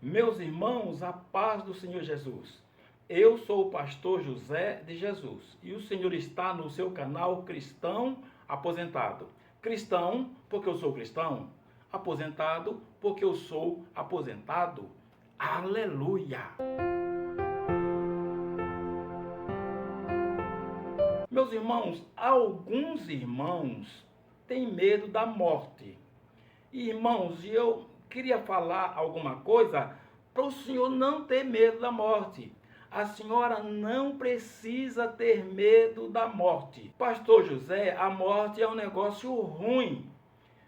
Meus irmãos, a paz do Senhor Jesus. Eu sou o pastor José de Jesus e o Senhor está no seu canal Cristão Aposentado. Cristão porque eu sou cristão, aposentado porque eu sou aposentado. Aleluia! Meus irmãos, alguns irmãos têm medo da morte. Irmãos, eu queria falar alguma coisa para o senhor não ter medo da morte. A senhora não precisa ter medo da morte. Pastor José, a morte é um negócio ruim.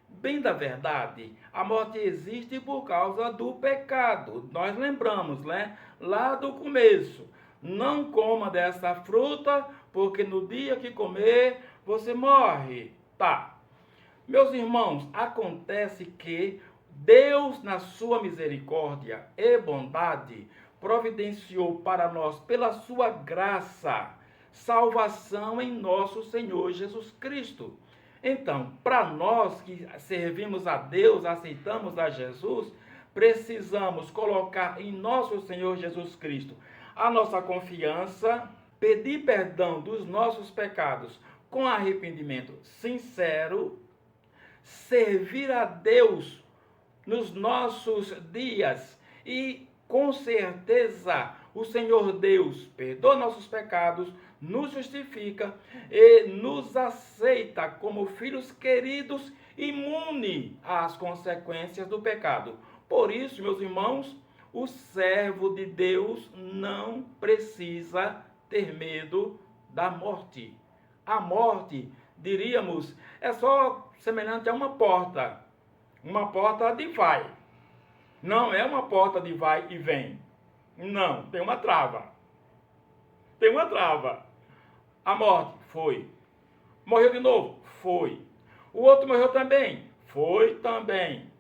Bem da verdade, a morte existe por causa do pecado. Nós lembramos, né? Lá do começo. Não coma dessa fruta, porque no dia que comer, você morre. Tá. Meus irmãos, acontece que Deus, na sua misericórdia e bondade, providenciou para nós, pela sua graça, salvação em nosso Senhor Jesus Cristo. Então, para nós que servimos a Deus, aceitamos a Jesus, precisamos colocar em nosso Senhor Jesus Cristo a nossa confiança, pedir perdão dos nossos pecados com arrependimento sincero, servir a Deus nos nossos dias e com certeza o Senhor Deus perdoa nossos pecados, nos justifica e nos aceita como filhos queridos, imune às consequências do pecado. Por isso, meus irmãos, o servo de Deus não precisa ter medo da morte. A morte, diríamos, é só semelhante a uma porta de vai. Não é uma porta de vai e vem. Não, tem uma trava. Tem uma trava. A morte foi. Morreu de novo? Foi. O outro morreu também? Foi também.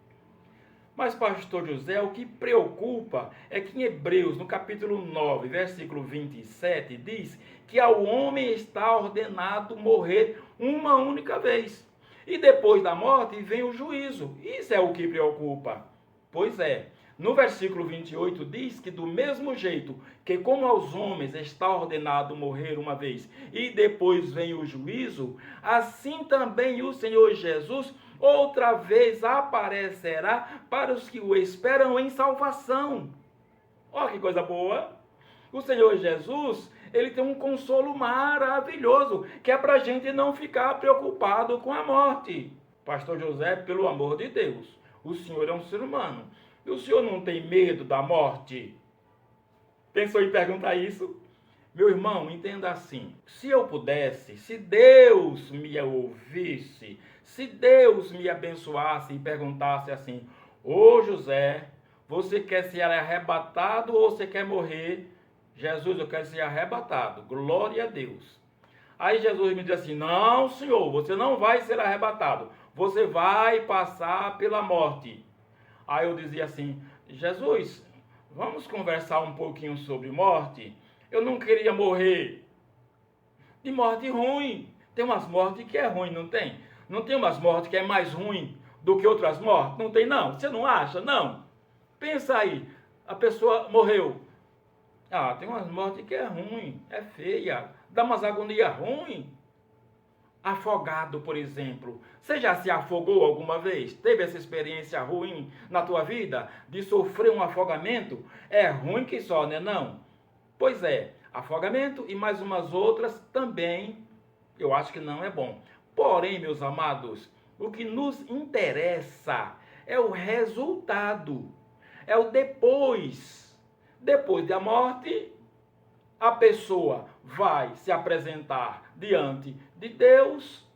Mas, pastor José, o que preocupa é que em Hebreus, no capítulo 9, versículo 27, diz que ao homem está ordenado morrer uma única vez. E depois da morte vem o juízo. Isso é o que preocupa. Pois é. No versículo 28 diz que do mesmo jeito que como aos homens está ordenado morrer uma vez e depois vem o juízo, assim também o Senhor Jesus outra vez aparecerá para os que o esperam em salvação. Olha que coisa boa! O Senhor Jesus, ele tem um consolo maravilhoso, que é para a gente não ficar preocupado com a morte. Pastor José, pelo amor de Deus, o senhor é um ser humano. E o senhor não tem medo da morte? Pensou em perguntar isso? Meu irmão, entenda assim. Se eu pudesse, se Deus me ouvisse, se Deus me abençoasse e perguntasse assim: ô José, você quer ser arrebatado ou você quer morrer? Jesus, eu quero ser arrebatado. Glória a Deus. Aí Jesus me diz assim: não, senhor, você não vai ser arrebatado. Você vai passar pela morte. Aí eu dizia assim: Jesus, vamos conversar um pouquinho sobre morte? Eu não queria morrer de morte ruim. Tem umas mortes que é ruim, não tem? Não tem umas mortes que é mais ruim do que outras mortes? Não tem, não? Você não acha? Não. Pensa aí, a pessoa morreu. Ah, tem umas mortes que é ruim, é feia, dá umas agonias ruins. Afogado, por exemplo. Você já se afogou alguma vez? Teve essa experiência ruim na tua vida? De sofrer um afogamento? É ruim que só, né não? Pois é, afogamento e mais umas outras também eu acho que não é bom. Porém, meus amados, o que nos interessa é o resultado. É o depois. Depois da morte, a pessoa vai se apresentar diante de Deus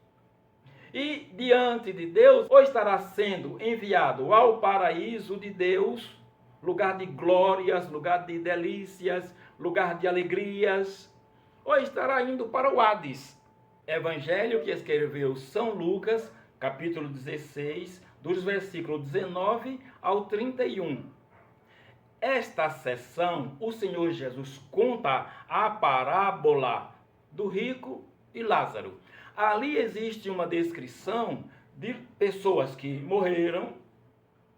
e diante de Deus ou estará sendo enviado ao paraíso de Deus, lugar de glórias, lugar de delícias, lugar de alegrias, ou estará indo para o Hades. Evangelho que escreveu São Lucas, capítulo 16, dos versículos 19 ao 31. Esta sessão, o Senhor Jesus conta a parábola do rico e Lázaro. Ali existe uma descrição de pessoas que morreram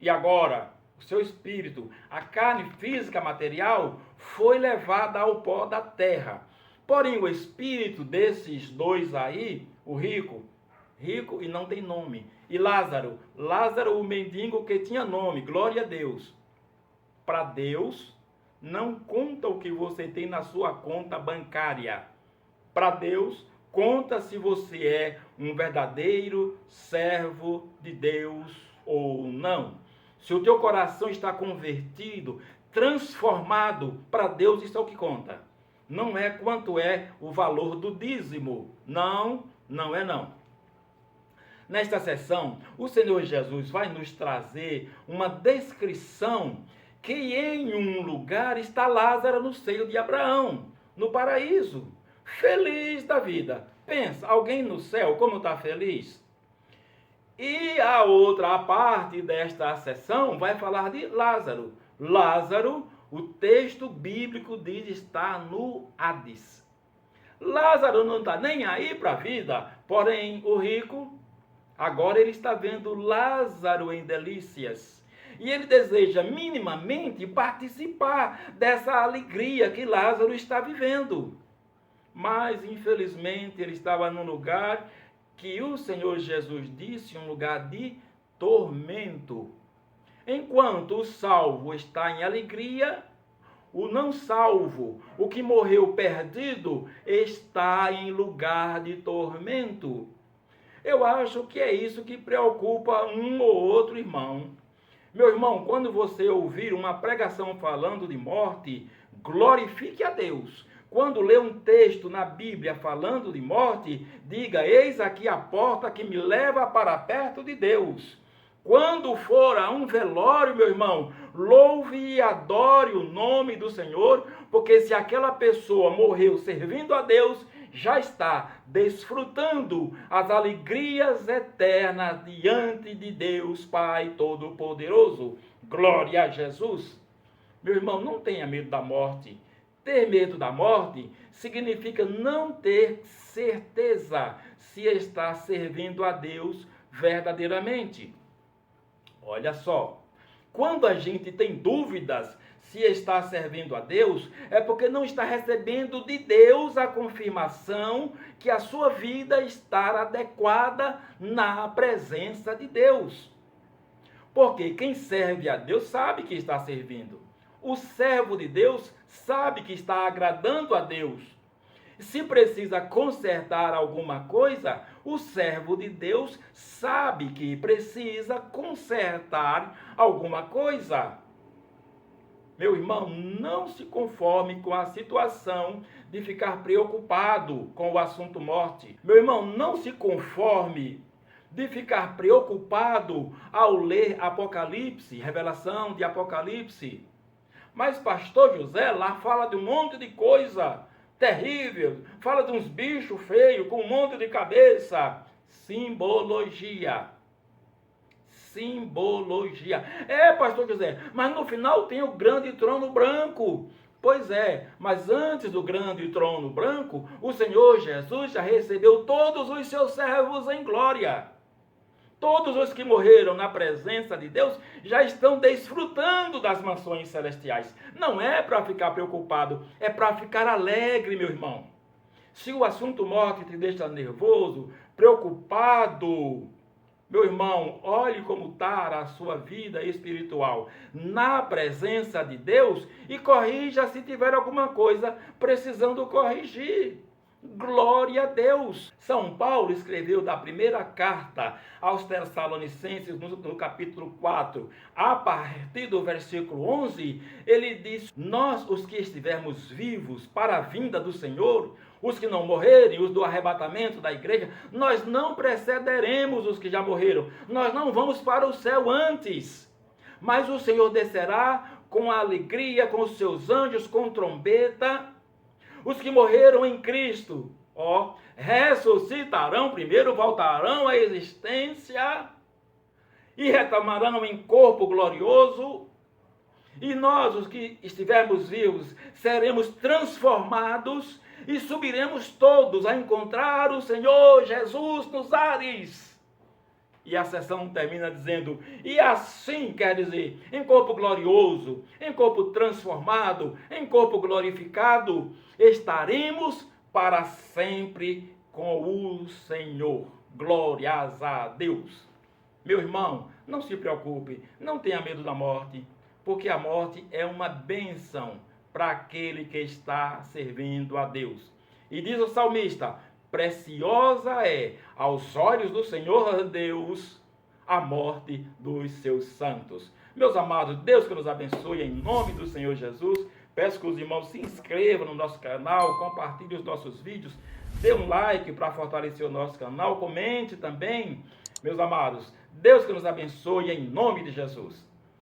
e agora o seu espírito, a carne física material, foi levada ao pó da terra. Porém, o espírito desses dois aí, o rico e não tem nome, e Lázaro, o mendigo que tinha nome, glória a Deus. Para Deus, não conta o que você tem na sua conta bancária. Para Deus, conta se você é um verdadeiro servo de Deus ou não. Se o teu coração está convertido, transformado, para Deus isso é o que conta. Não é quanto é o valor do dízimo. Não é não. Nesta sessão, o Senhor Jesus vai nos trazer uma descrição que em um lugar está Lázaro no seio de Abraão, no paraíso, feliz da vida. Pensa, alguém no céu como está feliz? E a parte desta sessão vai falar de Lázaro. Lázaro, o texto bíblico diz, está no Hades. Lázaro não está nem aí para a vida, porém o rico, agora ele está vendo Lázaro em delícias. E ele deseja minimamente participar dessa alegria que Lázaro está vivendo. Mas, infelizmente, ele estava num lugar que o Senhor Jesus disse, um lugar de tormento. Enquanto o salvo está em alegria, o não salvo, o que morreu perdido, está em lugar de tormento. Eu acho que é isso que preocupa um ou outro irmão. Meu irmão, quando você ouvir uma pregação falando de morte, glorifique a Deus. Quando lê um texto na Bíblia falando de morte, diga, eis aqui a porta que me leva para perto de Deus. Quando for a um velório, meu irmão, louve e adore o nome do Senhor, porque se aquela pessoa morreu servindo a Deus, já está desfrutando as alegrias eternas diante de Deus Pai Todo-Poderoso. Glória a Jesus. Meu irmão, não tenha medo da morte. Ter medo da morte significa não ter certeza se está servindo a Deus verdadeiramente. Olha só, quando a gente tem dúvidas se está servindo a Deus, é porque não está recebendo de Deus a confirmação que a sua vida está adequada na presença de Deus. Porque quem serve a Deus sabe que está servindo. O servo de Deus sabe que está agradando a Deus. Se precisa consertar alguma coisa, o servo de Deus sabe que precisa consertar alguma coisa. Meu irmão, não se conforme com a situação de ficar preocupado com o assunto morte. Meu irmão, não se conforme de ficar preocupado ao ler Apocalipse, revelação de Apocalipse. Mas pastor José lá fala de um monte de coisa terrível, fala de uns bichos feios com um monte de cabeça. Simbologia. É, pastor José, mas no final tem o grande trono branco. Pois é, mas antes do grande trono branco, o Senhor Jesus já recebeu todos os seus servos em glória. Todos os que morreram na presença de Deus já estão desfrutando das mansões celestiais. Não é para ficar preocupado, é para ficar alegre, meu irmão. Se o assunto morte te deixa nervoso, preocupado, meu irmão, olhe como está a sua vida espiritual na presença de Deus e corrija se tiver alguma coisa precisando corrigir. Glória a Deus! São Paulo escreveu da primeira carta aos Tessalonicenses, no capítulo 4, a partir do versículo 11, ele diz, nós os que estivermos vivos para a vinda do Senhor, os que não morrerem, os do arrebatamento da igreja, nós não precederemos os que já morreram, nós não vamos para o céu antes, mas o Senhor descerá com alegria, com os seus anjos, com trombeta. Os que morreram em Cristo, ressuscitarão primeiro, voltarão à existência e retomarão em corpo glorioso. E nós, os que estivermos vivos, seremos transformados e subiremos todos a encontrar o Senhor Jesus nos ares. E a sessão termina dizendo: e assim, quer dizer, em corpo glorioso, em corpo transformado, em corpo glorificado, estaremos para sempre com o Senhor. Glórias a Deus. Meu irmão, não se preocupe, não tenha medo da morte, porque a morte é uma bênção para aquele que está servindo a Deus. E diz o salmista: preciosa é aos olhos do Senhor Deus a morte dos seus santos. Meus amados, Deus que nos abençoe em nome do Senhor Jesus. Peço que os irmãos se inscrevam no nosso canal, compartilhem os nossos vídeos, dê um like para fortalecer o nosso canal, comente também. Meus amados, Deus que nos abençoe em nome de Jesus.